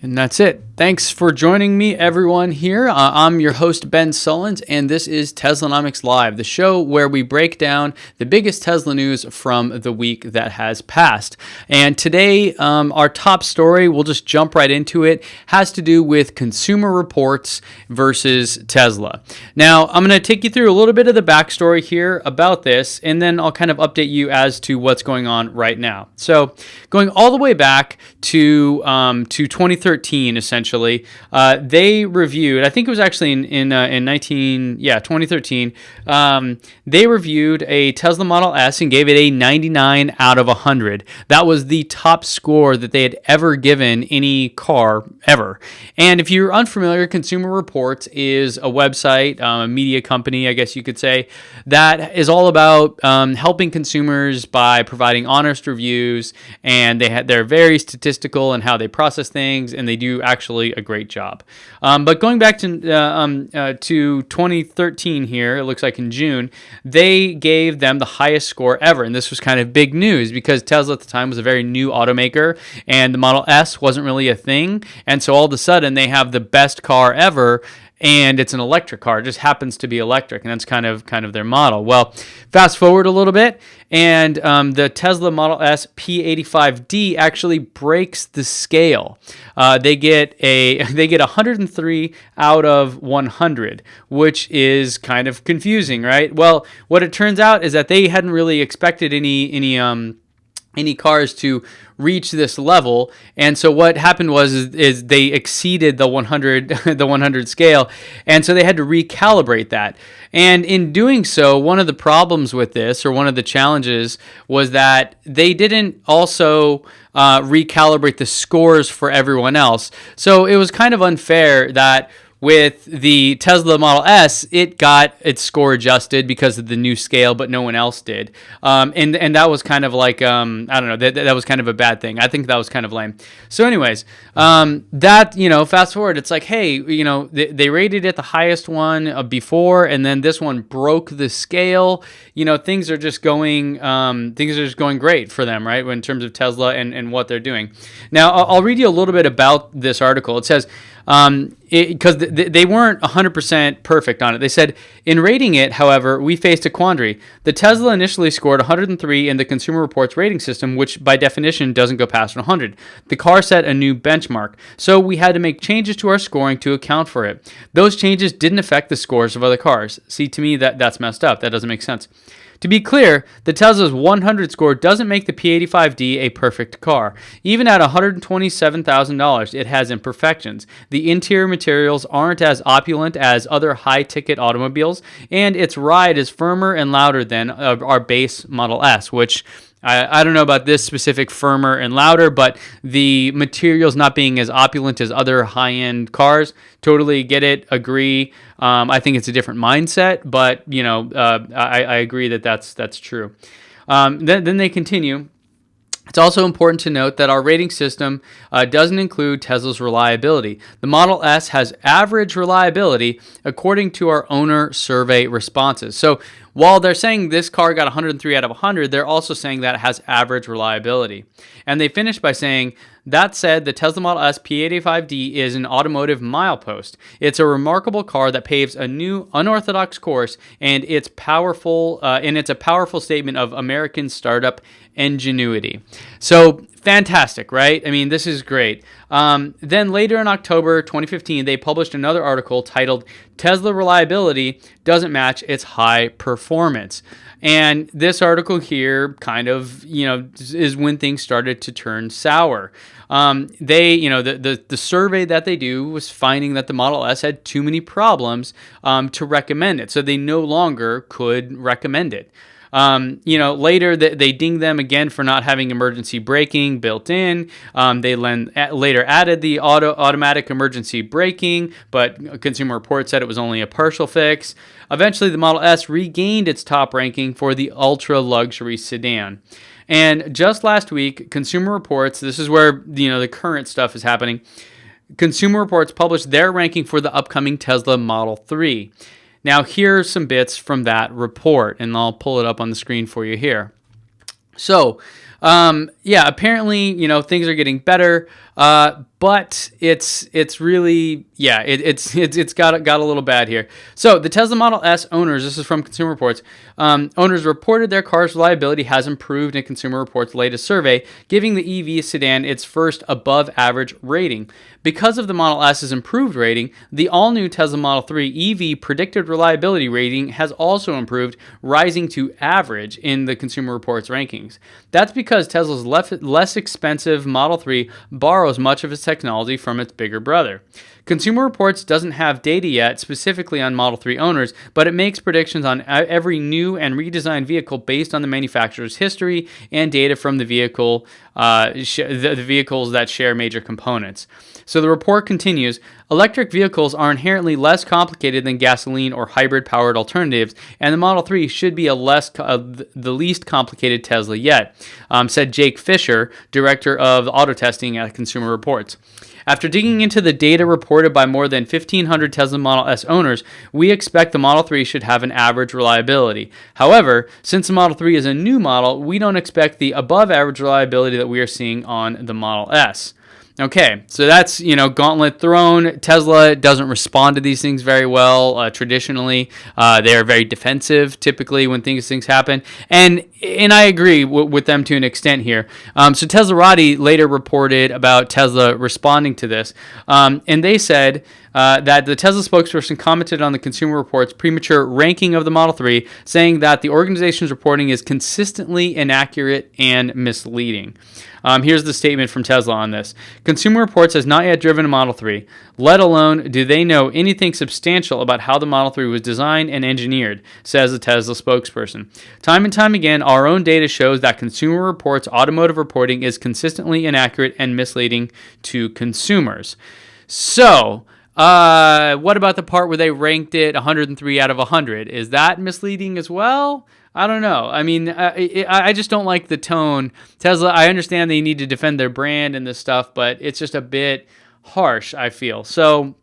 And that's it. Thanks for joining me, everyone, here. I'm your host, Ben Sullins, and this is Teslanomics Live, the show where we break down the biggest Tesla news from the week that has passed. And today, our top story, we'll just jump right into it, has to do with Consumer Reports versus Tesla. Now, I'm going to take you through a little bit of the backstory here about this, and then I'll kind of update you as to what's going on right now. So, going all the way back to 2013, essentially, they reviewed, I think it was actually in 2013, they reviewed a Tesla Model S and gave it a 99 out of 100. That was the top score that they had ever given any car ever. And if you're unfamiliar, Consumer Reports is a website, a media company, I guess you could say, that is all about helping consumers by providing honest reviews, and they're very statistical in how they process things, and they do actually a great job. But going back to 2013 here, it looks like in June, they gave them the highest score ever. And this was kind of big news because Tesla at the time was a very new automaker and the Model S wasn't really a thing. And so all of a sudden they have the best car ever. And it's an electric car. It just happens to be electric, and that's kind of their model. Well, fast forward a little bit, and the Tesla Model S P85D actually breaks the scale. They get 103 out of 100, which is kind of confusing, right? Well, what it turns out is that they hadn't really expected any cars to reach this level, and so what happened is they exceeded the 100 scale, and so they had to recalibrate that. And in doing so, one of the problems with this, or one of the challenges, was that they didn't also recalibrate the scores for everyone else. So it was kind of unfair that with the Tesla Model S, it got its score adjusted because of the new scale, but no one else did. And that was kind of like, I don't know, that was kind of a bad thing. I think that was kind of lame. So anyways, fast forward, it's like, hey, they rated it the highest one before, and then this one broke the scale. Things are just going great for them, right? In terms of Tesla and what they're doing. Now, I'll read you a little bit about this article. It says, because they weren't 100% perfect on it. They said, in rating it, however, we faced a quandary. The Tesla initially scored 103 in the Consumer Reports rating system, which by definition doesn't go past 100. The car set a new benchmark, so we had to make changes to our scoring to account for it. Those changes didn't affect the scores of other cars. See, to me, that's messed up. That doesn't make sense. To be clear, the Tesla's 100 score doesn't make the P85D a perfect car. Even at $127,000, it has imperfections. The interior materials aren't as opulent as other high-ticket automobiles, and its ride is firmer and louder than our base Model S, which I don't know about this specific firmer and louder, but the materials not being as opulent as other high-end cars, totally get it, agree. I think it's a different mindset, but I agree that's true. Then they continue. It's also important to note that our rating system doesn't include Tesla's reliability. The Model S has average reliability according to our owner survey responses. So while they're saying this car got 103 out of 100, they're also saying that it has average reliability. And they finish by saying, that said, the Tesla Model S P85D is an automotive milepost. It's a remarkable car that paves a new, unorthodox course, and it's a powerful statement of American startup ingenuity. So fantastic, right? I mean, this is great. Then later in October 2015, they published another article titled "Tesla Reliability Doesn't Match Its High Performance." And this article here kind of, is when things started to turn sour. The survey that they do was finding that the Model S had too many problems to recommend it. So they no longer could recommend it. Later they dinged them again for not having emergency braking built in. They later added the automatic emergency braking, but Consumer Reports said it was only a partial fix. Eventually, the Model S regained its top ranking for the ultra-luxury sedan. And just last week, Consumer Reports, this is where the current stuff is happening, Consumer Reports published their ranking for the upcoming Tesla Model 3. Now, here are some bits from that report, and I'll pull it up on the screen for you here. So, Yeah, apparently, things are getting better. But it's really, yeah, it's got a little bad here. So the Tesla Model S owners, this is from Consumer Reports, owners reported their car's reliability has improved in Consumer Reports' latest survey, giving the EV sedan its first above average rating. Because of the Model S's improved rating, the all-new Tesla Model 3 EV predicted reliability rating has also improved, rising to average in the Consumer Reports rankings. That's because Tesla's less expensive Model 3 borrows much of its technology from its bigger brother. Consumer Reports doesn't have data yet specifically on Model 3 owners, but it makes predictions on every new and redesigned vehicle based on the manufacturer's history and data from the vehicle, the vehicles that share major components. So the report continues, electric vehicles are inherently less complicated than gasoline or hybrid-powered alternatives, and the Model 3 should be the least complicated Tesla yet, said Jake Fisher, director of auto testing at Consumer Reports. After digging into the data reported by more than 1,500 Tesla Model S owners, we expect the Model 3 should have an average reliability. However, since the Model 3 is a new model, we don't expect the above-average reliability that we are seeing on the Model S. Okay, so that's, gauntlet thrown. Tesla doesn't respond to these things very well traditionally. They are very defensive typically when things happen. And I agree with them to an extent here. So Teslarati later reported about Tesla responding to this. And they said that the Tesla spokesperson commented on the Consumer Reports' premature ranking of the Model 3, saying that the organization's reporting is consistently inaccurate and misleading. Here's the statement from Tesla on this. Consumer Reports has not yet driven a Model 3, let alone do they know anything substantial about how the Model 3 was designed and engineered, says the Tesla spokesperson. Time and time again, our own data shows that Consumer Reports' automotive reporting is consistently inaccurate and misleading to consumers. So, what about the part where they ranked it 103 out of 100? Is that misleading as well? I don't know. I mean, I just don't like the tone. Tesla, I understand they need to defend their brand and this stuff, but it's just a bit harsh, I feel. So,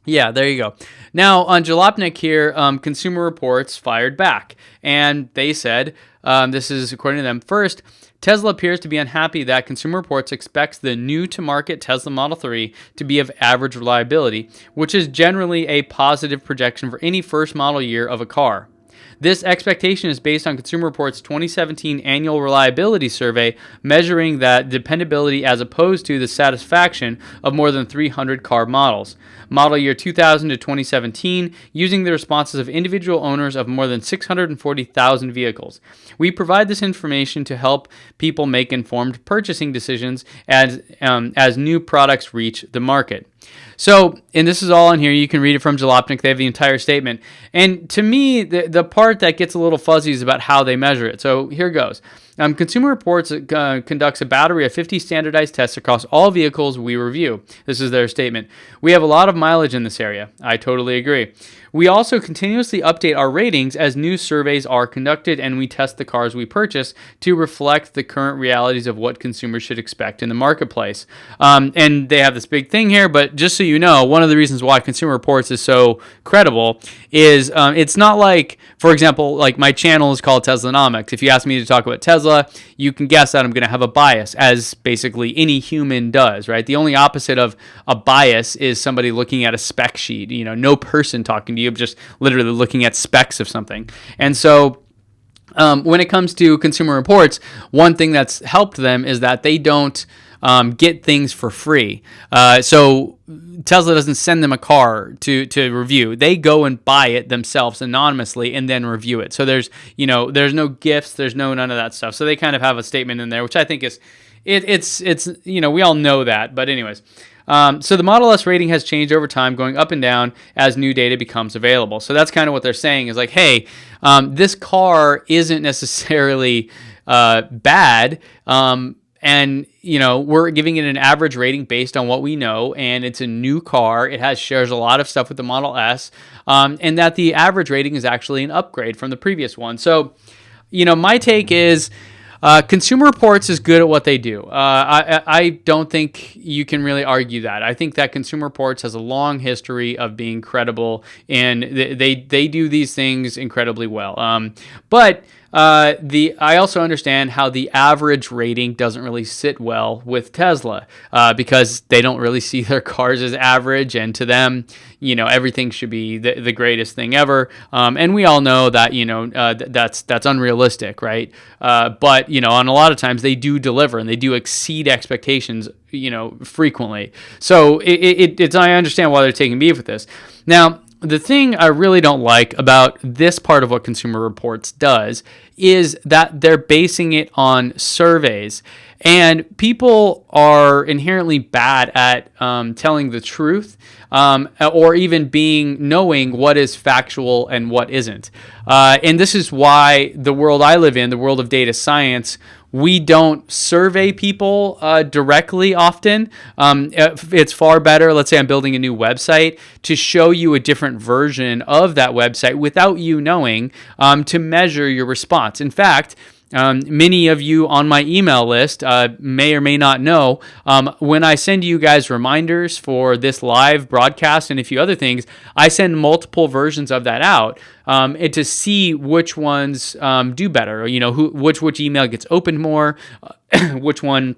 yeah, there you go. Now, on Jalopnik here, Consumer Reports fired back, and they said, this is according to them, first, Tesla appears to be unhappy that Consumer Reports expects the new-to-market Tesla Model 3 to be of average reliability, which is generally a positive projection for any first model year of a car. This expectation is based on Consumer Reports' 2017 annual reliability survey, measuring that dependability as opposed to the satisfaction of more than 300 car models. Model year 2000 to 2017, using the responses of individual owners of more than 640,000 vehicles. We provide this information to help people make informed purchasing decisions as new products reach the market. So, and this is all in here. You can read it from Jalopnik. They have the entire statement. And to me, the part that gets a little fuzzy is about how they measure it. So here goes. Consumer Reports conducts a battery of 50 standardized tests across all vehicles we review. This is their statement. We have a lot of mileage in this area. I totally agree. We also continuously update our ratings as new surveys are conducted, and we test the cars we purchase to reflect the current realities of what consumers should expect in the marketplace. And they have this big thing here, but just so you know, one of the reasons why Consumer Reports is so credible is it's not like, for example, like my channel is called Teslanomics. If you ask me to talk about Tesla, you can guess that I'm going to have a bias, as basically any human does, right? The only opposite of a bias is somebody looking at a spec sheet, no person talking to you, just literally looking at specs of something. And so when it comes to Consumer Reports, one thing that's helped them is that they don't get things for free. So Tesla doesn't send them a car to review. They go and buy it themselves anonymously and then review it. So there's no gifts, there's none of that stuff. So they kind of have a statement in there, which I think is it's we all know that. But anyways. So the Model S rating has changed over time, going up and down as new data becomes available. So that's kind of what they're saying is like, hey, this car isn't necessarily bad, and we're giving it an average rating based on what we know, and it's a new car. It shares a lot of stuff with the Model S, and that the average rating is actually an upgrade from the previous one. So, my take is, Consumer Reports is good at what they do. I don't think you can really argue that. I think that Consumer Reports has a long history of being credible, and they do these things incredibly well. But I also understand how the average rating doesn't really sit well with Tesla because they don't really see their cars as average, and to them, everything should be the greatest thing ever. And we all know that that's unrealistic, right? But on a lot of times they do deliver and they do exceed expectations, frequently. So I understand why they're taking beef with this. Now, the thing I really don't like about this part of what Consumer Reports does is that they're basing it on surveys. And people are inherently bad at telling the truth or even knowing what is factual and what isn't. And this is why the world I live in, the world of data science, we don't survey people directly often. It's far better, let's say I'm building a new website, to show you a different version of that website without you knowing, to measure your response. In fact, many of you on my email list may or may not know, when I send you guys reminders for this live broadcast and a few other things, I send multiple versions of that out and to see which ones do better, which email gets opened more, which one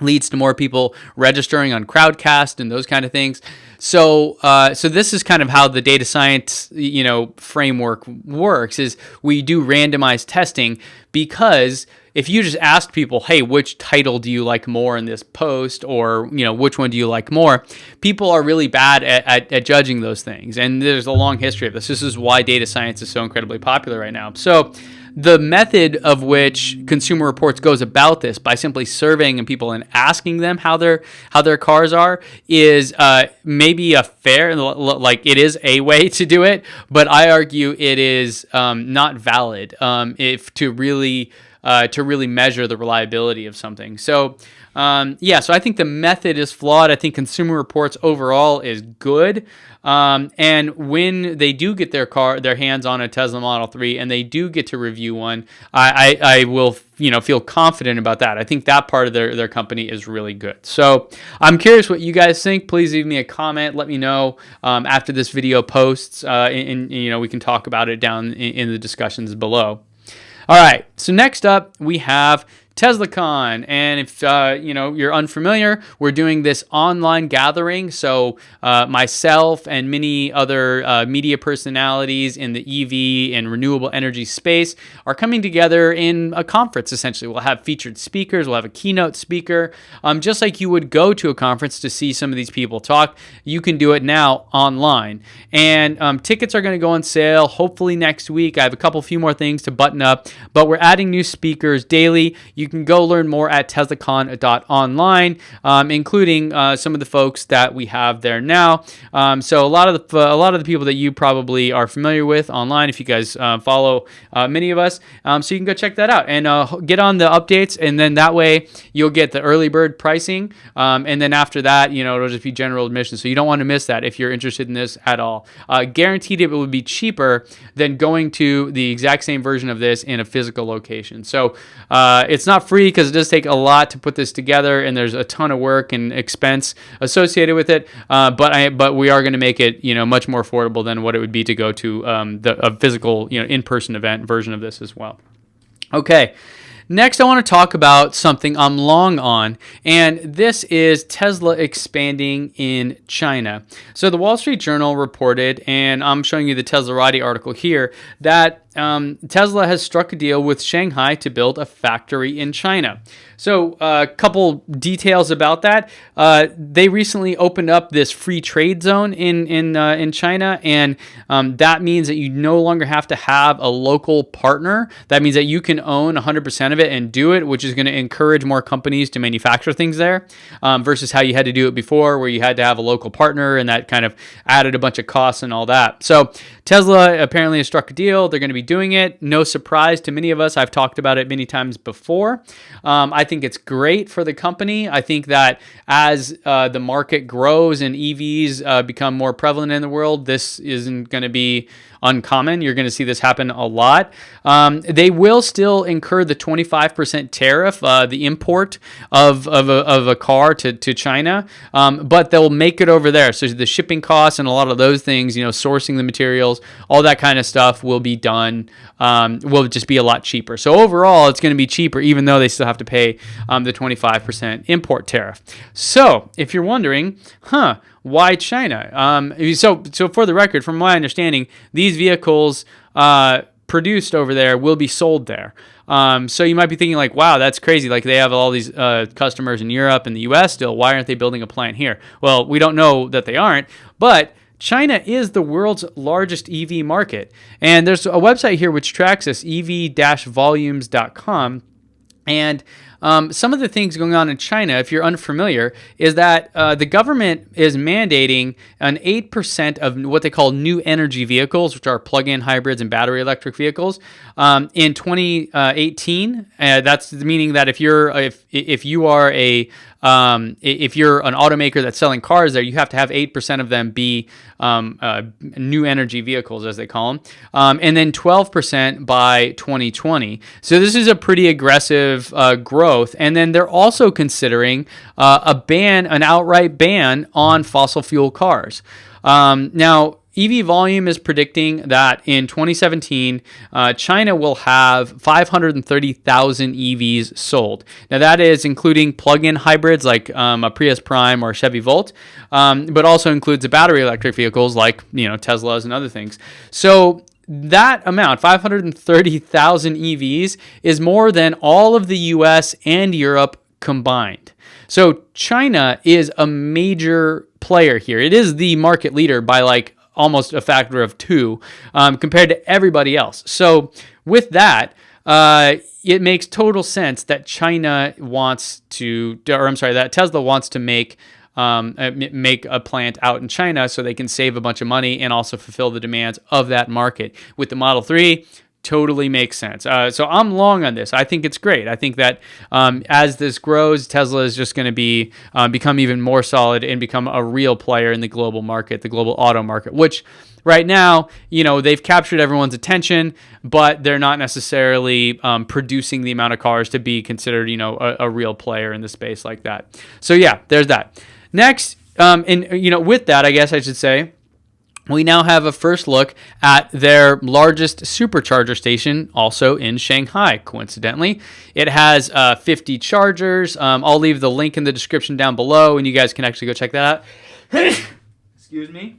leads to more people registering on Crowdcast and those kind of things. So this is kind of how the data science, framework works, is we do randomized testing, because if you just ask people, hey, which title do you like more in this post, or, which one do you like more, people are really bad at judging those things. And there's a long history of this. This is why data science is so incredibly popular right now. So the method of which Consumer Reports goes about this, by simply surveying people and asking them how their cars are, is maybe a fair, like it is a way to do it, but I argue it is not valid if to really measure the reliability of something. So so I think the method is flawed. I think Consumer Reports overall is good. And when they do get their hands on a Tesla Model 3 and they do get to review one, I will feel confident about that. I think that part of their company is really good. So I'm curious what you guys think. Please leave me a comment. Let me know after this video posts, and we can talk about it down in the discussions below. All right, so next up we have TeslaCon, and if you're unfamiliar, we're doing this online gathering. So myself and many other media personalities in the EV and renewable energy space are coming together in a conference. Essentially, we'll have featured speakers, we'll have a keynote speaker, just like you would go to a conference to see some of these people talk. You can do it now online, and tickets are going to go on sale hopefully next week. I have a few more things to button up, but we're adding new speakers daily. You can go learn more at teslacon.online, including some of the folks that we have there now. So a lot of the people that you probably are familiar with online, if you guys follow many of us. So you can go check that out and get on the updates, and then that way you'll get the early bird pricing. And then after that, it'll just be general admission. So you don't want to miss that if you're interested in this at all. Guaranteed it would be cheaper than going to the exact same version of this in a physical location. So it's not free because it does take a lot to put this together, and there's a ton of work and expense associated with it. But we are going to make it much more affordable than what it would be to go to a physical in-person event version of this as well. Okay. Next, I want to talk about something I'm long on, and this is Tesla expanding in China. So the Wall Street Journal reported, and I'm showing you the Teslarati article here, that Tesla has struck a deal with Shanghai to build a factory in China. So a couple details about that. They recently opened up this free trade zone in China, and that means that you no longer have to have a local partner. That means that you can own 100% of it and do it, which is going to encourage more companies to manufacture things there, versus how you had to do it before, where you had to have a local partner, and that kind of added a bunch of costs and all that. So Tesla apparently has struck a deal. They're going to be doing it. No surprise to many of us. I've talked about it many times before. I think it's great for the company. I think that as the market grows and EVs become more prevalent in the world, this isn't going to be uncommon. You're going to see this happen a lot. They will still incur the 25% tariff, the import of a car to China, but they'll make it over there. So the shipping costs and a lot of those things, sourcing the materials, all that kind of stuff will be done one will just be a lot cheaper. So overall, it's going to be cheaper, even though they still have to pay the 25% import tariff. So if you're wondering, why China? So for the record, from my understanding, these vehicles produced over there will be sold there. So you might be thinking like, wow, that's crazy. Like they have all these customers in Europe and the US still. Why aren't they building a plant here? Well, we don't know that they aren't, but China is the world's largest EV market. And there's a website here which tracks this, ev-volumes.com. And some of the things going on in China, if you're unfamiliar, is that the government is mandating an 8% of what they call new energy vehicles, which are plug-in hybrids and battery electric vehicles, in 2018. That's meaning that if you're if you're an automaker that's selling cars there, you have to have 8% of them be new energy vehicles, as they call them, and then 12% by 2020. So this is a pretty aggressive growth. And then they're also considering an outright ban on fossil fuel cars. Now, EV Volume is predicting that in 2017, China will have 530,000 EVs sold. Now, that is including plug-in hybrids like a Prius Prime or Chevy Volt, but also includes the battery electric vehicles like Teslas and other things. So that amount, 530,000 EVs, is more than all of the US and Europe combined. So China is a major player here. It is the market leader by like almost a factor of 2 compared to everybody else. So with that, it makes total sense that that Tesla wants to make a plant out in China so they can save a bunch of money and also fulfill the demands of that market. With the Model 3, totally makes sense. So I'm long on this. I think it's great. I think that as this grows, Tesla is just going to become even more solid and become a real player in the global market, the global auto market, which right now, they've captured everyone's attention, but they're not necessarily producing the amount of cars to be considered, a real player in the space like that. So yeah, there's that. Next, with that, I guess I should say, we now have a first look at their largest supercharger station, also in Shanghai, coincidentally. It has 50 chargers. I'll leave the link in the description down below, and you guys can actually go check that out. Excuse me.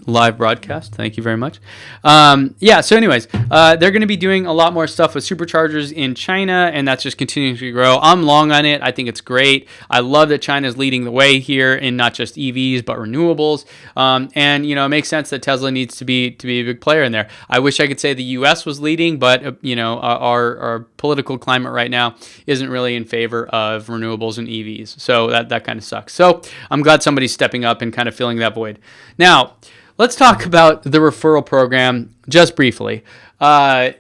Live broadcast. Thank you very much. So anyways, they're going to be doing a lot more stuff with superchargers in China, and that's just continuing to grow. I'm long on it. I think it's great. I love that China is leading the way here in not just EVs, but renewables. And it makes sense that Tesla needs to be a big player in there. I wish I could say the US was leading, but our political climate right now isn't really in favor of renewables and EVs. So that kind of sucks. So I'm glad somebody's stepping up and kind of filling that void. Now, let's talk about the referral program just briefly. I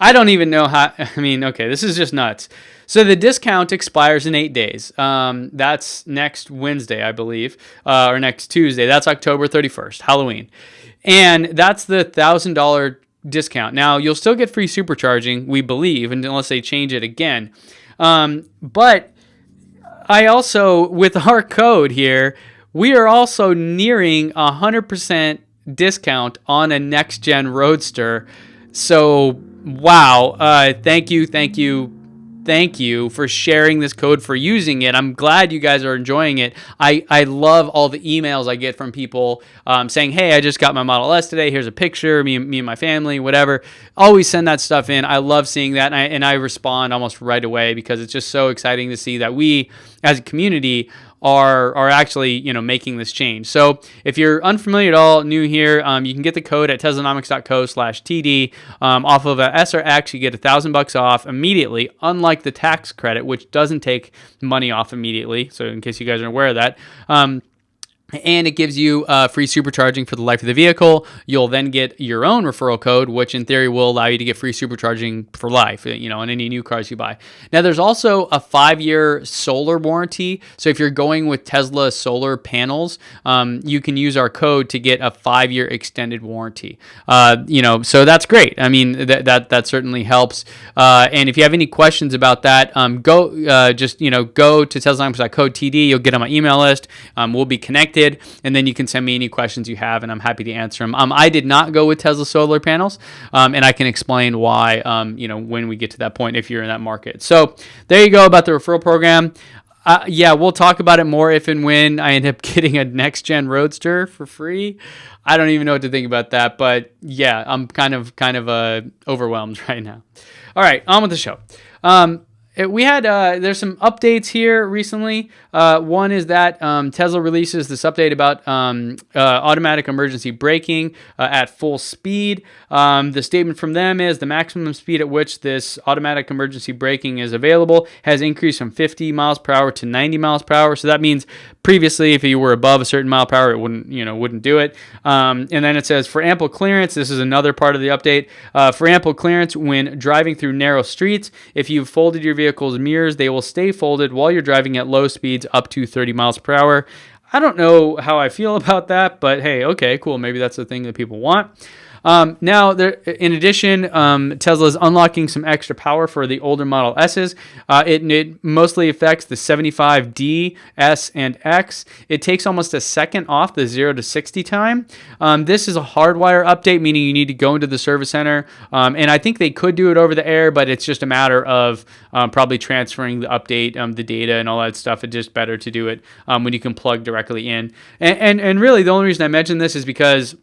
don't even know how. Okay, this is just nuts. So the discount expires in 8 days. That's next Wednesday, I believe, or next Tuesday. That's October 31st, Halloween. And that's the $1,000 discount. Now, you'll still get free supercharging, we believe, unless they change it again. But I also, with our code here, we are also nearing 100% discount on a next-gen Roadster. So, wow. Thank you for sharing this code, for using it. I'm glad you guys are enjoying it. I love all the emails I get from people saying, hey, I just got my Model S today. Here's a picture, me and my family, whatever. Always send that stuff in. I love seeing that, and I respond almost right away because it's just so exciting to see that we, as a community, are actually making this change. So if you're unfamiliar at all, new here, you can get the code at teslanomics.co/TD. Off of a S or X, you get $1,000 off immediately, unlike the tax credit, which doesn't take money off immediately. So in case you guys aren't aware of that. And it gives you free supercharging for the life of the vehicle. You'll then get your own referral code, which in theory will allow you to get free supercharging for life, on any new cars you buy. Now, there's also a 5-year solar warranty. So if you're going with Tesla solar panels, you can use our code to get a 5-year extended warranty. So that's great. That certainly helps. And if you have any questions about that, go to teslanomics.co/TD. You'll get on my email list. We'll be connected. did, and then you can send me any questions you have, and I'm happy to answer them. I did not go with Tesla solar panels, and I can explain why, when we get to that point if you're in that market. So there you go about the referral program. Yeah, we'll talk about it more if and when I end up getting a next-gen Roadster for free. I don't even know what to think about that, but yeah, I'm kind of overwhelmed right now. All right, on with the show. We had there's some updates here recently. One is that Tesla releases this update about automatic emergency braking at full speed. The statement from them is the maximum speed at which this automatic emergency braking is available has increased from 50 miles per hour to 90 miles per hour. So that means previously, if you were above a certain mile per hour, it wouldn't do it. And then it says for ample clearance, this is another part of the update. For ample clearance when driving through narrow streets, if you've folded your vehicle's mirrors, they will stay folded while you're driving at low speeds up to 30 miles per hour. I don't know how I feel about that, but hey, okay, cool. Maybe that's the thing that people want. Now, in addition, Tesla is unlocking some extra power for the older Model S's. It mostly affects the 75D, S, and X. It takes almost a second off the 0 to 60 time. This is a hardwire update, meaning you need to go into the service center. And I think they could do it over the air, but it's just a matter of probably transferring the update, the data, and all that stuff. It's just better to do it when you can plug directly in. And really, the only reason I mention this is because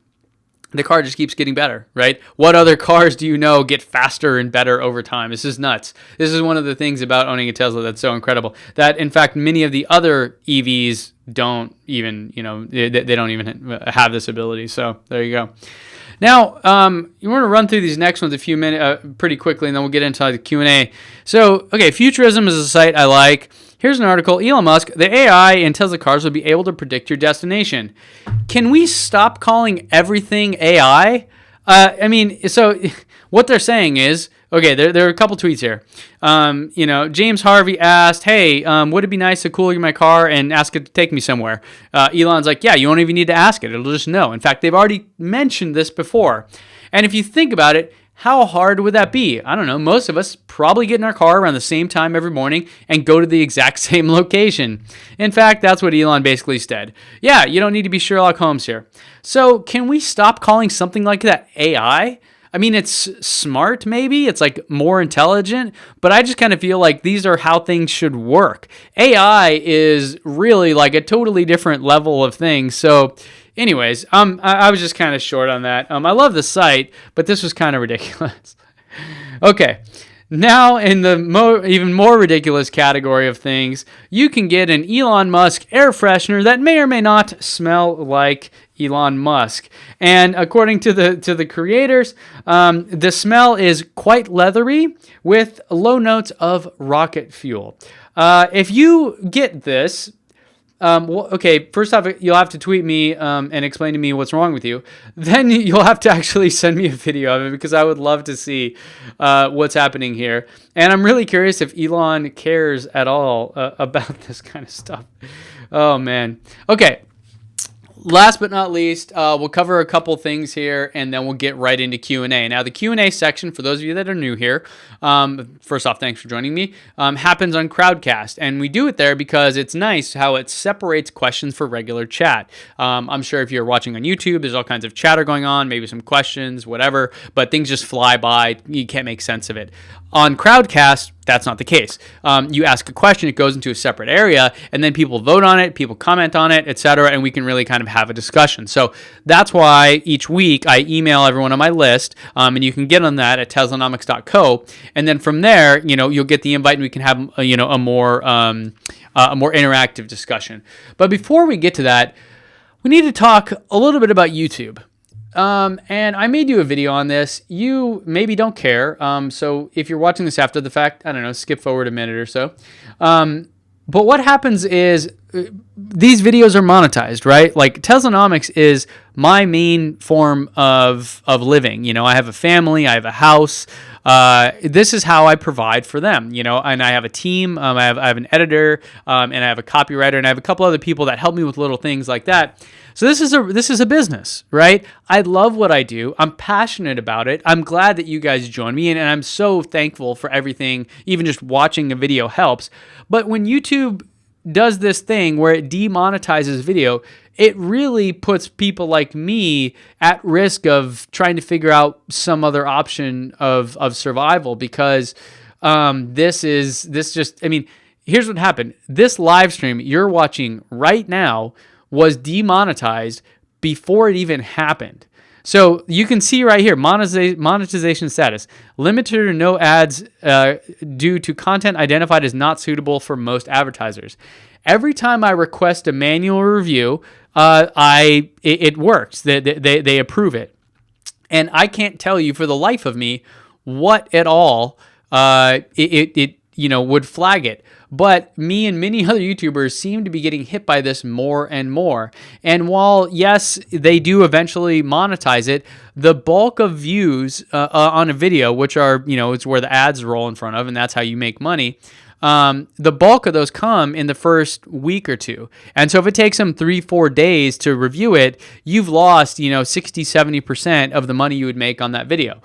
the car just keeps getting better, right? What other cars do you know get faster and better over time? This is nuts. This is one of the things about owning a Tesla that's so incredible. That, in fact, many of the other EVs don't even, they don't even have this ability. So there you go. Now, you want to run through these next ones a few minutes, pretty quickly, and then we'll get into the Q&A. So, okay, Futurism is a site I like. Here's an article. Elon Musk, the AI in Tesla cars will be able to predict your destination. Can we stop calling everything AI? So what they're saying is, okay, there are a couple tweets here. James Harvey asked, hey, would it be nice to cool my car and ask it to take me somewhere? Elon's like, yeah, you don't even need to ask it. It'll just know. In fact, they've already mentioned this before. And if you think about it, how hard would that be? I don't know. Most of us probably get in our car around the same time every morning and go to the exact same location. In fact, that's what Elon basically said. Yeah, you don't need to be Sherlock Holmes here. So can we stop calling something like that AI? I mean, it's smart, maybe. It's like more intelligent, but I just kind of feel like these are how things should work. AI is really like a totally different level of things. So anyways, I was just kind of short on that. I love the site, but this was kind of ridiculous. Okay. Now, in the even more ridiculous category of things, you can get an Elon Musk air freshener that may or may not smell like Elon Musk. And according to the creators, the smell is quite leathery with low notes of rocket fuel. If you get this, first off, you'll have to tweet me and explain to me what's wrong with you. Then you'll have to actually send me a video of it because I would love to see what's happening here. And I'm really curious if Elon cares at all about this kind of stuff. Oh, man. Okay. Last but not least, we'll cover a couple things here, and then we'll get right into Q&A. Now, the Q&A section, for those of you that are new here, first off, thanks for joining me, happens on Crowdcast. And we do it there because it's nice how it separates questions for regular chat. I'm sure if you're watching on YouTube, there's all kinds of chatter going on, maybe some questions, whatever, but things just fly by. You can't make sense of it. On Crowdcast, that's not the case. You ask a question, it goes into a separate area, and then people vote on it, people comment on it, etc., and we can really kind of have a discussion. So that's why each week I email everyone on my list, and you can get on that at Teslanomics.co, and then from there, you'll get the invite, and we can have a more interactive discussion. But before we get to that, we need to talk a little bit about YouTube. And I may do a video on this. You maybe don't care. So if you're watching this after the fact, I don't know, skip forward a minute or so. But what happens is these videos are monetized, right? Like Teslanomics is my main form of living. I have a family, I have a house. This is how I provide for them, and I have a team. I have an editor, and I have a copywriter, and I have a couple other people that help me with little things like that. So this is a business, right? I love what I do. I'm passionate about it. I'm glad that you guys join me, and I'm so thankful for everything. Even just watching a video helps. But when YouTube does this thing where it demonetizes video, it really puts people like me at risk of trying to figure out some other option of survival, because here's what happened. This live stream you're watching right now was demonetized before it even happened. So you can see right here, monetization status. Limited or no ads due to content identified as not suitable for most advertisers. Every time I request a manual review, it works. They approve it. And I can't tell you for the life of me what at all it would flag it. But me and many other YouTubers seem to be getting hit by this more and more. And while, yes, they do eventually monetize it, the bulk of views on a video, which are, it's where the ads roll in front of, and that's how you make money, the bulk of those come in the first week or two. And so if it takes them 3-4 days to review it, you've lost, 60-70% of the money you would make on that video.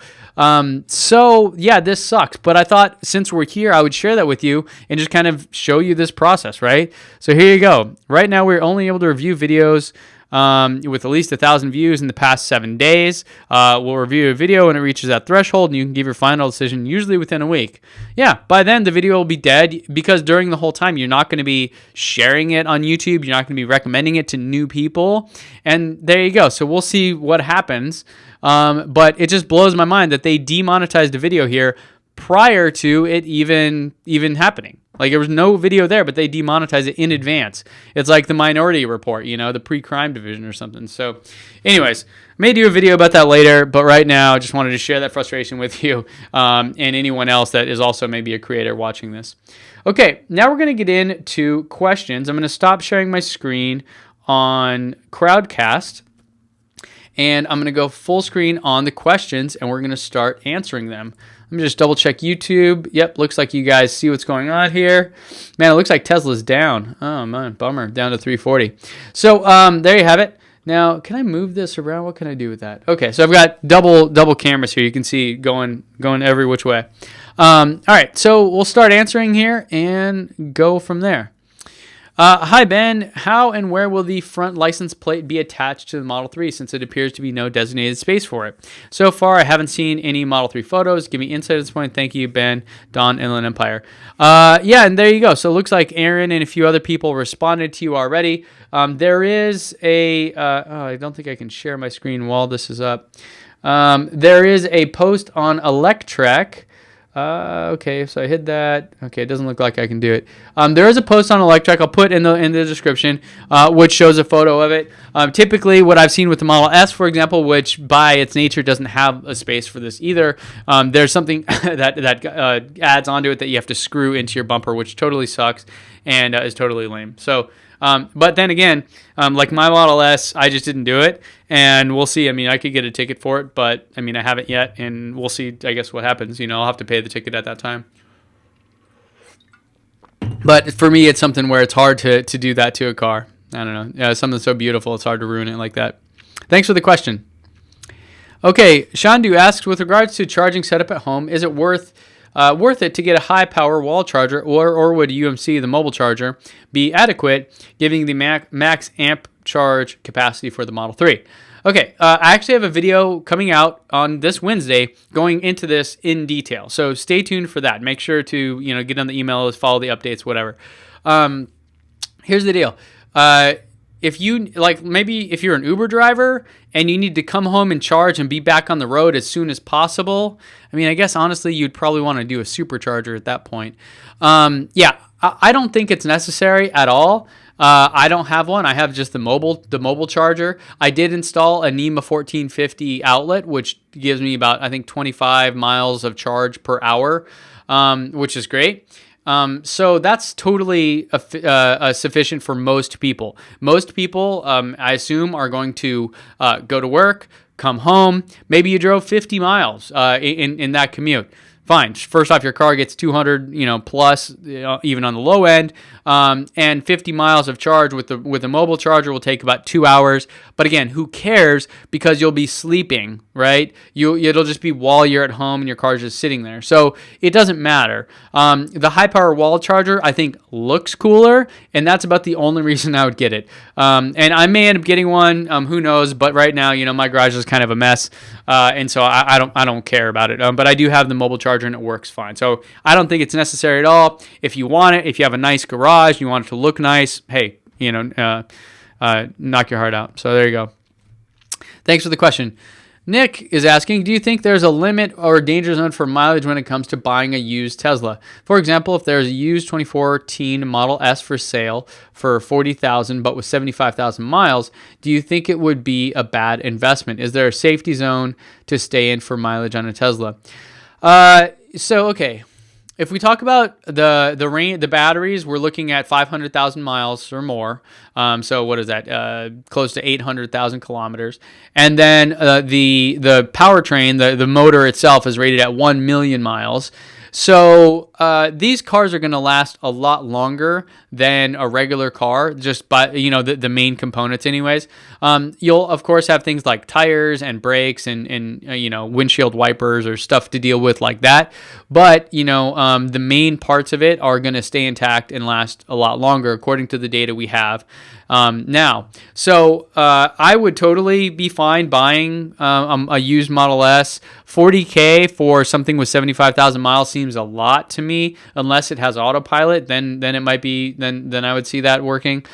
So yeah, this sucks, but I thought since we're here, I would share that with you and just kind of show you this process, right? So here you go. Right now, we're only able to review videos with at least 1,000 views in the past 7 days. We'll review a video when it reaches that threshold, and you can give your final decision usually within a week. Yeah, by then the video will be dead, because during the whole time you're not going to be sharing it on YouTube. You're not going to be recommending it to new people. And there you go. So we'll see what happens. But it just blows my mind that they demonetized a video here prior to it even happening. Like, there was no video there, but they demonetized it in advance. It's like the Minority Report, the pre-crime division or something. So anyways, I may do a video about that later, but right now I just wanted to share that frustration with you and anyone else that is also maybe a creator watching this. Okay, now we're going to get into questions. I'm going to stop sharing my screen on Crowdcast, and I'm going to go full screen on the questions, and we're going to start answering them. Let me just double check YouTube. Yep, looks like you guys see what's going on here. Man, it looks like Tesla's down. Oh man, bummer, down to 340. So there you have it. Now, can I move this around? What can I do with that? Okay, so I've got double cameras here. You can see going every which way. All right, so we'll start answering here and go from there. Hi, Ben. How and where will the front license plate be attached to the Model 3, since it appears to be no designated space for it? So far, I haven't seen any Model 3 photos. Give me insight at this point. Thank you, Ben, Don, Inland Empire. Yeah, and there you go. So it looks like Aaron and a few other people responded to you already. There is a... I don't think I can share my screen while this is up. There is a post on Electrek. Okay, so I hit that. Okay, it doesn't look like I can do it. There is a post on Electrek. I'll put in the description, which shows a photo of it. Typically, what I've seen with the Model S, for example, which by its nature doesn't have a space for this either, there's something that adds onto it that you have to screw into your bumper, which totally sucks and is totally lame. So. But then again, like my Model S, I just didn't do it, and we'll see. I mean, I could get a ticket for it, but I mean, I haven't yet, and we'll see, I guess, what happens. I'll have to pay the ticket at that time. But for me, it's something where it's hard to do that to a car. I don't know. Yeah, something so beautiful, it's hard to ruin it like that. Thanks for the question. Okay, Shandu asks, with regards to charging setup at home, is it worth it to get a high power wall charger, or would UMC, the mobile charger, be adequate, giving the max amp charge capacity for the Model 3? Okay, I actually have a video coming out on this Wednesday going into this in detail, so stay tuned for that. Make sure to get on the emails, follow the updates, whatever. Here's the deal. If you're an Uber driver and you need to come home and charge and be back on the road as soon as possible, I mean, I guess honestly you'd probably want to do a supercharger at that point. Yeah, I don't think it's necessary at all. I don't have one. I have just the mobile charger. I did install a NEMA 1450 outlet, which gives me about, I think, 25 miles of charge per hour, which is great. So that's totally sufficient for most people. Most people, I assume, are going to go to work, come home. Maybe you drove 50 miles in that commute. fine. First off, your car gets 200, plus, even on the low end, and 50 miles of charge with a mobile charger will take about 2 hours. But again, who cares? Because you'll be sleeping, right? It'll just be while you're at home and your car's just sitting there. So it doesn't matter. The high power wall charger I think looks cooler, and that's about the only reason I would get it. And I may end up getting one. Who knows? But right now, my garage is kind of a mess, and so I don't care about it. But I do have the mobile charger and it works fine. So I don't think it's necessary at all. If you want it, if you have a nice garage, you want it to look nice, hey, knock your heart out. So there you go. Thanks for the question. Nick is asking, do you think there's a limit or danger zone for mileage when it comes to buying a used Tesla? For example, if there's a used 2014 Model S for sale for $40,000 but with 75,000 miles, do you think it would be a bad investment? Is there a safety zone to stay in for mileage on a Tesla? Okay. If we talk about the batteries, we're looking at 500,000 miles or more. So what is that? Close to 800,000 kilometers. And then the powertrain, the motor itself, is rated at 1 million miles. So these cars are going to last a lot longer than a regular car, just by the main components anyways. You'll of course have things like tires and brakes and windshield wipers or stuff to deal with like that. But the main parts of it are going to stay intact and last a lot longer according to the data we have now. So I would totally be fine buying a used Model S. $40,000 for something with 75,000 miles seems a lot to me. Unless it has autopilot, then it might be. Then I would see that working.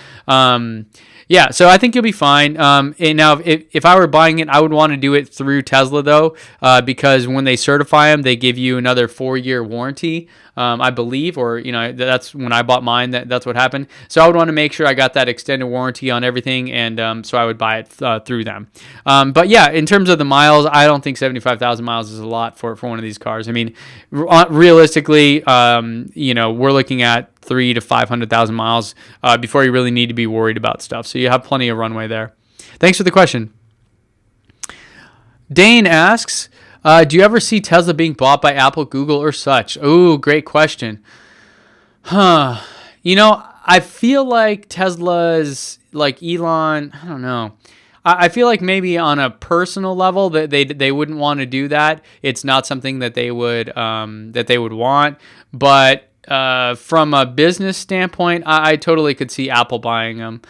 Yeah, so I think you'll be fine. And now, if I were buying it, I would want to do it through Tesla, though, because when they certify them, they give you another 4-year warranty, I believe, or, that's when I bought mine, that's what happened. So I would want to make sure I got that extended warranty on everything, and so I would buy it through them. But yeah, in terms of the miles, I don't think 75,000 miles is a lot for one of these cars. I mean, realistically, we're looking at 300,000 to 500,000 miles before you really need to be worried about stuff. So you have plenty of runway there. Thanks for the question. Dane asks, do you ever see Tesla being bought by Apple, Google, or such? Oh, great question. I feel like Tesla's like Elon. I don't know. I feel like maybe on a personal level that they wouldn't want to do that. It's not something that they would want. But from a business standpoint, I totally could see Apple buying them.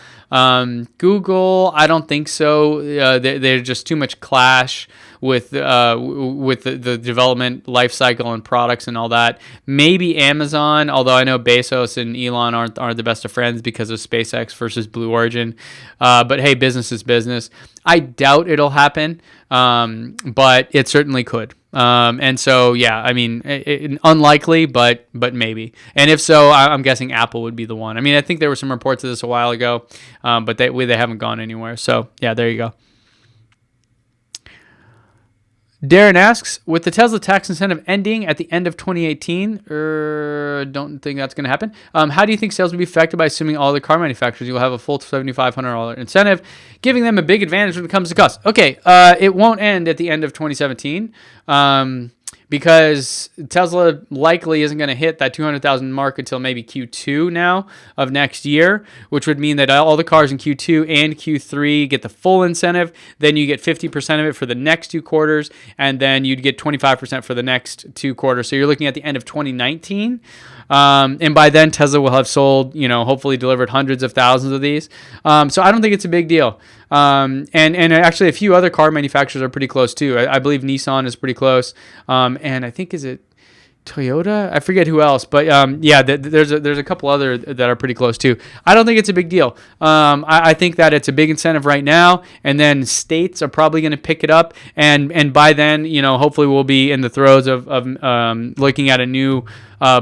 Google, I don't think so. There's just too much clash with the development life cycle and products and all that. Maybe Amazon, although I know Bezos and Elon aren't the best of friends because of SpaceX versus Blue Origin. But hey, business is business. I doubt it'll happen, but it certainly could. And so, yeah, I mean, unlikely, but maybe. And if so, I'm guessing Apple would be the one. I mean, I think there were some reports of this a while ago, but they haven't gone anywhere. So, yeah, there you go. Darren asks, with the Tesla tax incentive ending at the end of 2018, don't think that's going to happen. How do you think sales will be affected by assuming all the car manufacturers will have a full $7,500 incentive, giving them a big advantage when it comes to cost? Okay, it won't end at the end of 2017 because Tesla likely isn't going to hit that 200,000 mark until maybe Q2 now of next year, which would mean that all the cars in Q2 and Q3 get the full incentive. Then you get 50% of it for the next 2 quarters, and then you'd get 25% for the next 2 quarters. So you're looking at the end of 2019. And by then, Tesla will have sold, hopefully delivered hundreds of thousands of these. So I don't think it's a big deal. And actually, a few other car manufacturers are pretty close too. I believe Nissan is pretty close. And I think, is it Toyota? I forget who else, but yeah, there's a couple other that are pretty close too. I don't think it's a big deal. I think that it's a big incentive right now, and then states are probably going to pick it up, and by then, hopefully we'll be in the throes of looking at a new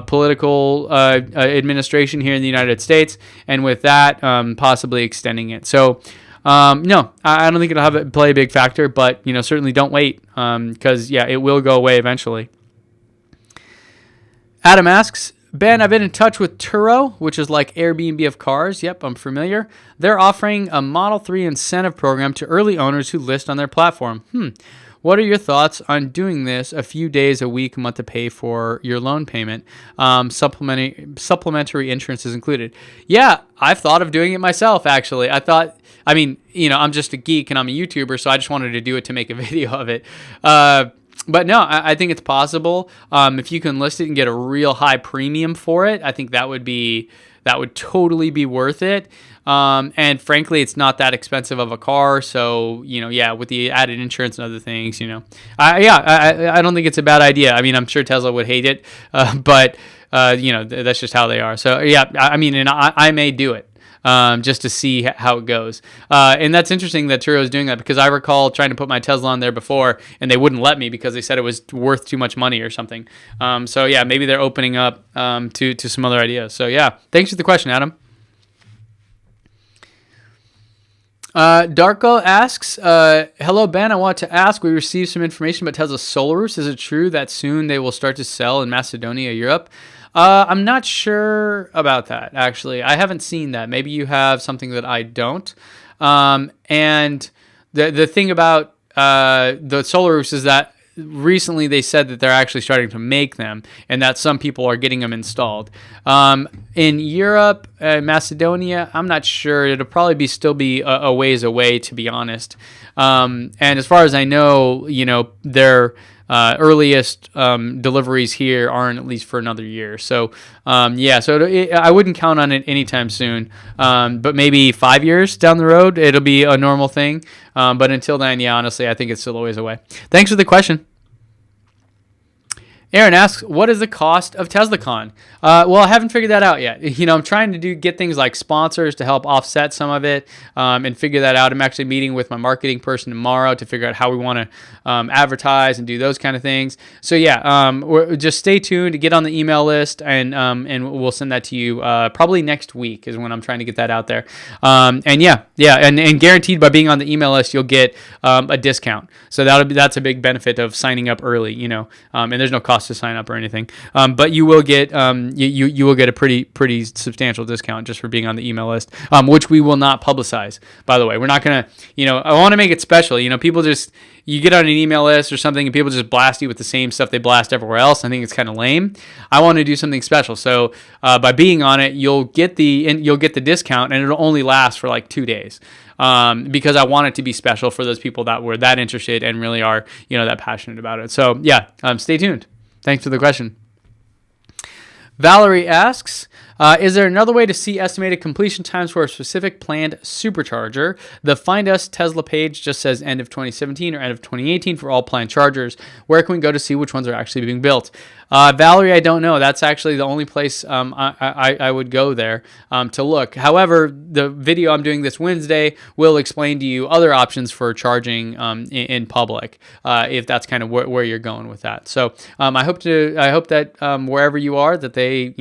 political administration here in the United States, and with that, possibly extending it. So. No, I don't think it'll play a big factor, but certainly don't wait, because yeah, it will go away eventually. Adam asks, Ben, I've been in touch with Turo, which is like Airbnb of cars. Yep, I'm familiar. They're offering a Model 3 incentive program to early owners who list on their platform. What are your thoughts on doing this a few days a week, a month to pay for your loan payment? Supplementary insurance is included. Yeah, I've thought of doing it myself, actually. I mean, I'm just a geek and I'm a YouTuber, so I just wanted to do it to make a video of it. But no, I think it's possible. If you can list it and get a real high premium for it, I think that would totally be worth it. And frankly, it's not that expensive of a car. So, yeah, with the added insurance and other things, I don't think it's a bad idea. I mean, I'm sure Tesla would hate it, but that's just how they are. So yeah, I mean, and I may do it. Just to see how it goes. And that's interesting that Turo is doing that, because I recall trying to put my Tesla on there before and they wouldn't let me because they said it was worth too much money or something. So yeah, maybe they're opening up to some other ideas. So yeah, thanks for the question, Adam. Darko asks, hello, Ben. I want to ask, we received some information about Tesla's solar roofs. Is it true that soon they will start to sell in Macedonia, Europe? I'm not sure about that, actually. I haven't seen that. Maybe you have something that I don't. And the thing about the solar roofs is that recently they said that they're actually starting to make them and that some people are getting them installed. In Europe, Macedonia, I'm not sure. It'll probably still be a ways away, to be honest. And as far as I know, their earliest deliveries here aren't at least for another year. So I wouldn't count on it anytime soon. But maybe 5 years down the road, it'll be a normal thing. But until then, yeah, honestly, I think it's still a ways away. Thanks for the question. Aaron asks, what is the cost of TeslaCon? Well, I haven't figured that out yet. I'm trying to get things like sponsors to help offset some of it and figure that out. I'm actually meeting with my marketing person tomorrow to figure out how we want to advertise and do those kind of things. So yeah, just stay tuned to get on the email list, and we'll send that to you probably next week is when I'm trying to get that out there. And guaranteed by being on the email list, you'll get a discount. So that's a big benefit of signing up early, and there's no cost to sign up or anything, but you will get you will get a pretty substantial discount just for being on the email list, which we will not publicize, by the way. We're not gonna, I want to make it special. People just, you get on an email list or something and people just blast you with the same stuff they blast everywhere else. I think it's kind of lame. I want to do something special, so by being on it, you'll get the discount, and it'll only last for like 2 days. Because I want it to be special for those people that were that interested and really are, that passionate about it. So yeah, stay tuned. Thanks for the question. Valerie asks, is there another way to see estimated completion times for a specific planned supercharger? The Find Us Tesla page just says end of 2017 or end of 2018 for all planned chargers. Where can we go to see which ones are actually being built? Valerie, I don't know. That's actually the only place I would go there to look. However, the video I'm doing this Wednesday will explain to you other options for charging in public, if that's kind of where you're going with that. So I hope that wherever you are, that they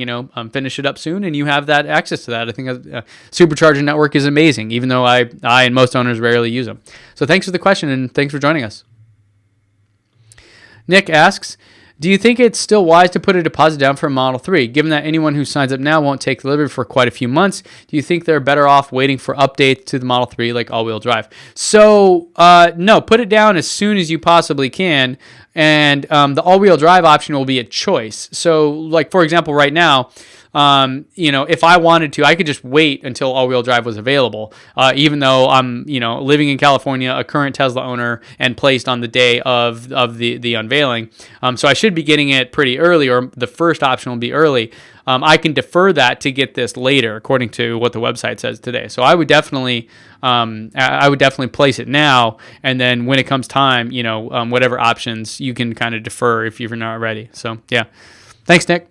finish it up soon and you have that access to that. I think a supercharger network is amazing, even though I and most owners rarely use them. So thanks for the question, and thanks for joining us. Nick asks, do you think it's still wise to put a deposit down for a Model 3? Given that anyone who signs up now won't take delivery for quite a few months, do you think they're better off waiting for updates to the Model 3 like all-wheel drive? So, no, put it down as soon as you possibly can, and the all-wheel drive option will be a choice. So, like, for example, right now, if I wanted to, I could just wait until all-wheel drive was available, even though I'm, living in California, a current Tesla owner, and placed on the day of the unveiling. So I should be getting it pretty early, or the first option will be early. I can defer that to get this later, according to what the website says today. So I would definitely place it now, and then when it comes time, whatever options you can kind of defer if you're not ready. So yeah, thanks, Nick.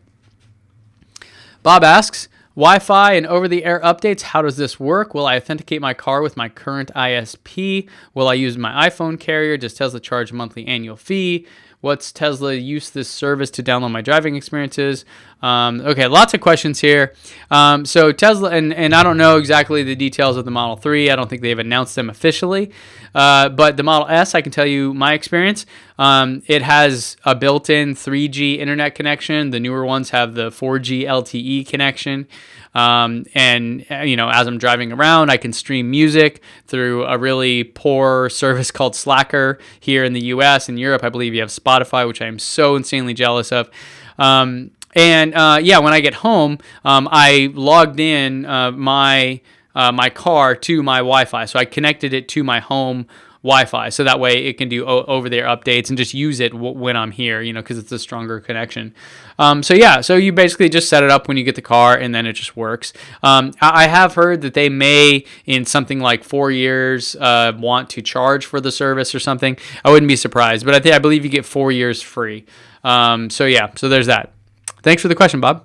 Bob asks, Wi-Fi and over-the-air updates, how does this work? Will I authenticate my car with my current ISP? Will I use my iPhone carrier? Does Tesla charge a monthly annual fee? What's Tesla use this service to download my driving experiences? Okay, lots of questions here. So Tesla, and I don't know exactly the details of the Model 3. I don't think they've announced them officially. But the Model S, I can tell you my experience. It has a built-in 3G internet connection. The newer ones have the 4G LTE connection. And as I'm driving around, I can stream music through a really poor service called Slacker here in the US. In Europe, I believe you have Spotify, which I am so insanely jealous of. When I get home, I logged in my car to my Wi-Fi. So I connected it to my home Wi-Fi, so that way it can do over-the-air updates and just use it when I'm here, because it's a stronger connection. So you basically just set it up when you get the car, and then it just works. I have heard that they may, in something like 4 years, want to charge for the service or something. I wouldn't be surprised, but I believe you get 4 years free. So there's that. Thanks for the question, Bob.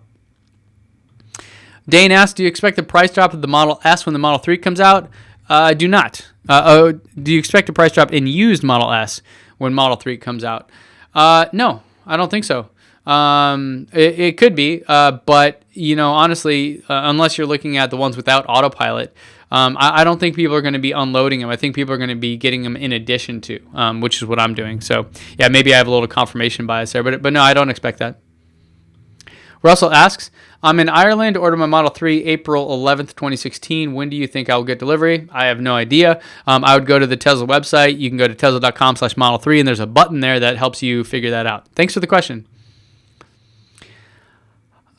Dane asked, do you expect the price drop of the Model S when the Model 3 comes out? I do not. Do you expect a price drop in used Model S when Model 3 comes out? No, I don't think so. It could be, but honestly, unless you're looking at the ones without autopilot, I don't think people are going to be unloading them. I think people are going to be getting them in addition to, which is what I'm doing. So yeah, maybe I have a little confirmation bias there, but no, I don't expect that. Russell asks, I'm in Ireland, ordered my Model 3 April 11th, 2016. When do you think I will get delivery? I have no idea. I would go to the Tesla website. You can go to tesla.com/Model 3, and there's a button there that helps you figure that out. Thanks for the question.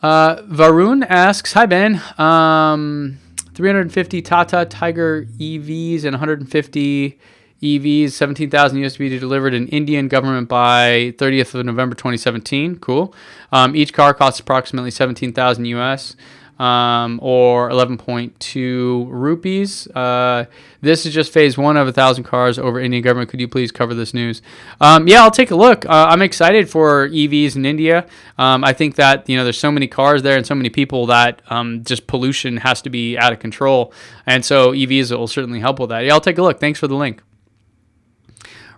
Varun asks, hi, Ben. 350 Tata Tiger EVs and 150 EVs, 17,000 USB delivered in Indian government by 30th of November 2017. Cool. Each car costs approximately 17,000 US or 11.2 rupees. This is just phase one of 1,000 cars over Indian government. Could you please cover this news? Yeah, I'll take a look. I'm excited for EVs in India. I think that there's so many cars there and so many people that just pollution has to be out of control, and so EVs will certainly help with that. Yeah, I'll take a look. Thanks for the link.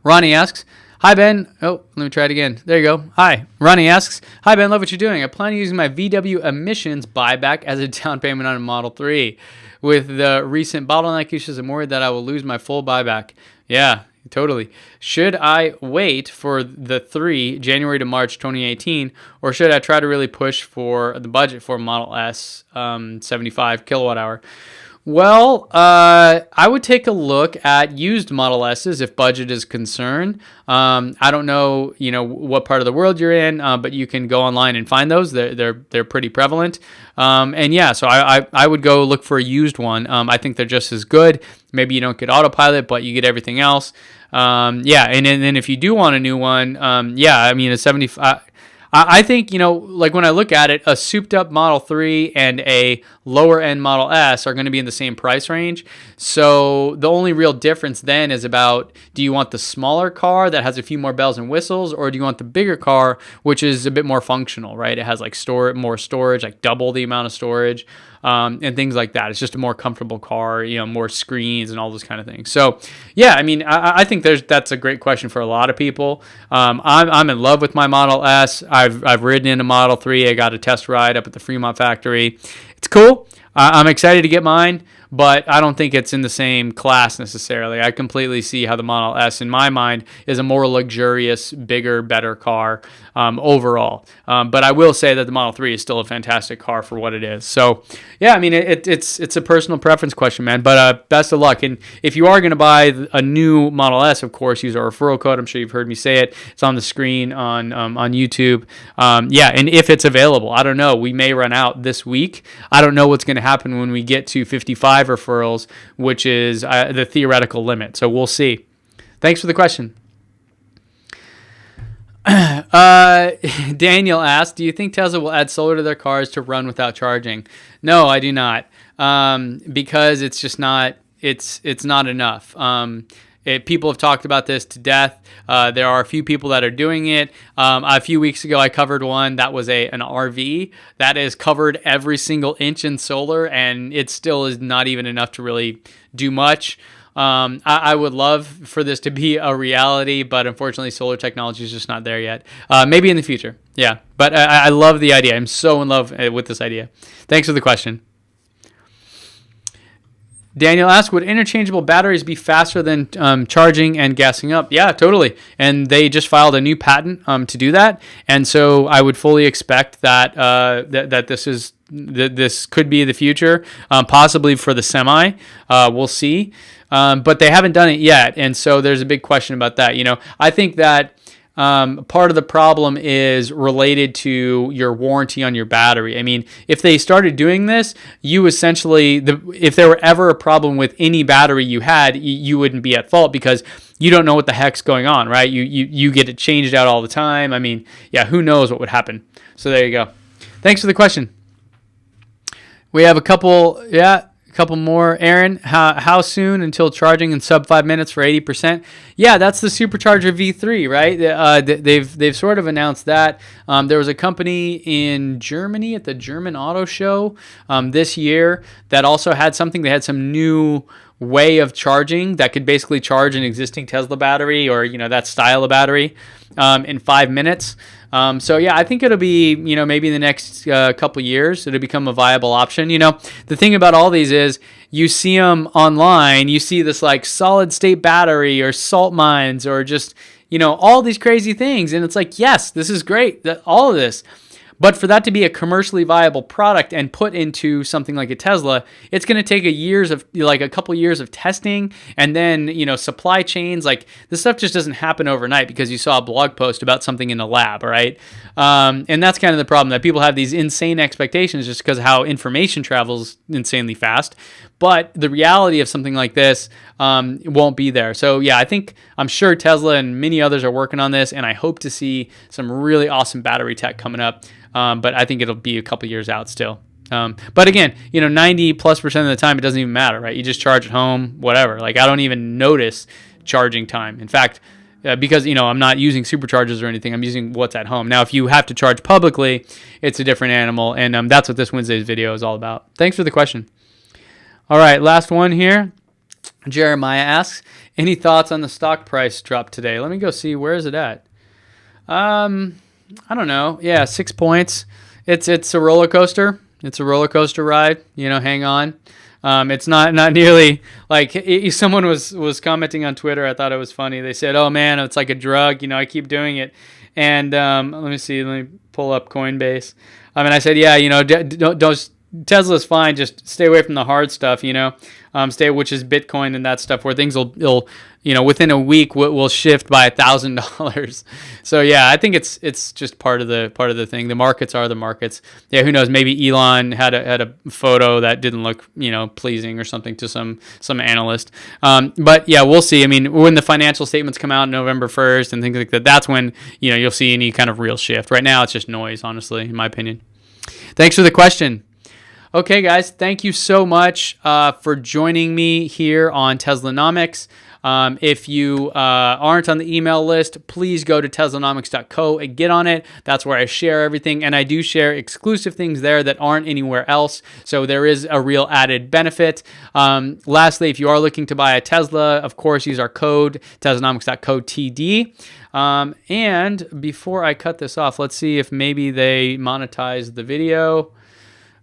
Ronnie asks, hi, Ben. Oh, let me try it again. There you go. Hi. Ronnie asks, hi, Ben. Love what you're doing. I plan on using my VW emissions buyback as a down payment on a Model 3. With the recent bottleneck issues, I'm worried that I will lose my full buyback. Yeah, totally. Should I wait for the 3 January to March 2018, or should I try to really push for the budget for Model S 75 kilowatt hour? Well, I would take a look at used Model S's if budget is concerned. I don't know, what part of the world you're in, but you can go online and find those. They're pretty prevalent. So I would go look for a used one. I think they're just as good. Maybe you don't get autopilot, but you get everything else. And then if you do want a new one, a 75. I think, like when I look at it, a souped up Model 3 and a lower end Model S are going to be in the same price range. So the only real difference then is about, do you want the smaller car that has a few more bells and whistles, or do you want the bigger car, which is a bit more functional, right? It has like more storage, like double the amount of storage. And things like that. It's just a more comfortable car, more screens and all those kind of things. So, yeah, I think that's a great question for a lot of people. I'm in love with my Model S. I've ridden in a Model 3. I got a test ride up at the Fremont factory. It's cool. I'm excited to get mine, but I don't think it's in the same class necessarily. I completely see how the Model S, in my mind, is a more luxurious, bigger, better car overall. But I will say that the Model 3 is still a fantastic car for what it is. So, yeah, it's a personal preference question, man. But best of luck. And if you are going to buy a new Model S, of course, use our referral code. I'm sure you've heard me say it. It's on the screen on YouTube. And if it's available, I don't know. We may run out this week. I don't know what's going to happen when we get to 55 referrals, which is the theoretical limit. So we'll see. Thanks for the question. Daniel asked, do you think Tesla will add solar to their cars to run without charging? No, I do not, because it's just not, it's not enough. People have talked about this to death. There are a few people that are doing it. A few weeks ago, I covered one that was an RV that is covered every single inch in solar, and it still is not even enough to really do much. I would love for this to be a reality, but unfortunately, solar technology is just not there yet. Maybe in the future. Yeah, but I love the idea. I'm so in love with this idea. Thanks for the question. Daniel asked, would interchangeable batteries be faster than charging and gassing up? Yeah, totally. And they just filed a new patent to do that. And so I would fully expect that that this could be the future, possibly for the semi. We'll see. But they haven't done it yet. And so there's a big question about that. I think that part of the problem is related to your warranty on your battery. I mean, if they started doing this, you essentially, if there were ever a problem with any battery you had, you wouldn't be at fault because you don't know what the heck's going on, right? You get it changed out all the time. I mean, yeah, who knows what would happen? So there you go. Thanks for the question. We have a couple more. Aaron, how soon until charging in sub 5 minutes for 80%? Yeah, that's the Supercharger V3, right? They've sort of announced that. There was a company in Germany at the German Auto Show this year that also had something. They had some new way of charging that could basically charge an existing Tesla battery or that style of battery in 5 minutes. So yeah, I think it'll be, maybe in the next couple years, it'll become a viable option. The thing about all these is you see them online, you see this like solid state battery or salt mines or just, all these crazy things. And it's like, yes, this is great, all of this. But for that to be a commercially viable product and put into something like a Tesla, it's going to take a couple years of testing and then, supply chains. Like this stuff just doesn't happen overnight because you saw a blog post about something in a lab, right? And that's kind of the problem, that people have these insane expectations just because of how information travels insanely fast. But the reality of something like this won't be there. So yeah, I'm sure Tesla and many others are working on this, and I hope to see some really awesome battery tech coming up. But I think it'll be a couple years out still. But again, 90+% of the time, it doesn't even matter, right? You just charge at home, whatever. Like I don't even notice charging time. In fact, because, I'm not using superchargers or anything, I'm using what's at home. Now, if you have to charge publicly, it's a different animal. And that's what this Wednesday's video is all about. Thanks for the question. All right, last one here. Jeremiah asks, any thoughts on the stock price drop today? Let me go see. Where is it at? I don't know. Yeah, 6 points. It's a roller coaster. It's a roller coaster ride. Hang on. It's not nearly like someone was commenting on Twitter. I thought it was funny. They said, "Oh man, it's like a drug." I keep doing it. And let me see. Let me pull up Coinbase. I said, yeah, don't. Tesla's fine. Just stay away from the hard stuff. Which is Bitcoin and that stuff, where things will within a week will shift by $1,000. So yeah, I think it's just part of the thing. The markets are the markets. Yeah, who knows? Maybe Elon had a photo that didn't look pleasing or something to some analyst. But yeah, we'll see. When the financial statements come out November 1st and things like that, that's when you'll see any kind of real shift. Right now, it's just noise, honestly, in my opinion. Thanks for the question. Okay, guys, thank you so much for joining me here on Teslanomics. If you aren't on the email list, please go to Teslanomics.co and get on it. That's where I share everything, and I do share exclusive things there that aren't anywhere else, so there is a real added benefit. Lastly, if you are looking to buy a Tesla, of course, use our code, Teslanomics.co TD. And before I cut this off, let's see if maybe they monetize the video.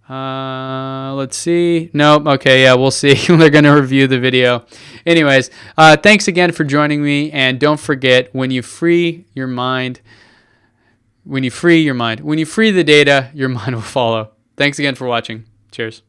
Let's see. Nope. Okay. Yeah, we'll see. They're going to review the video. Anyways, thanks again for joining me. And don't forget, when you free the data, your mind will follow. Thanks again for watching. Cheers.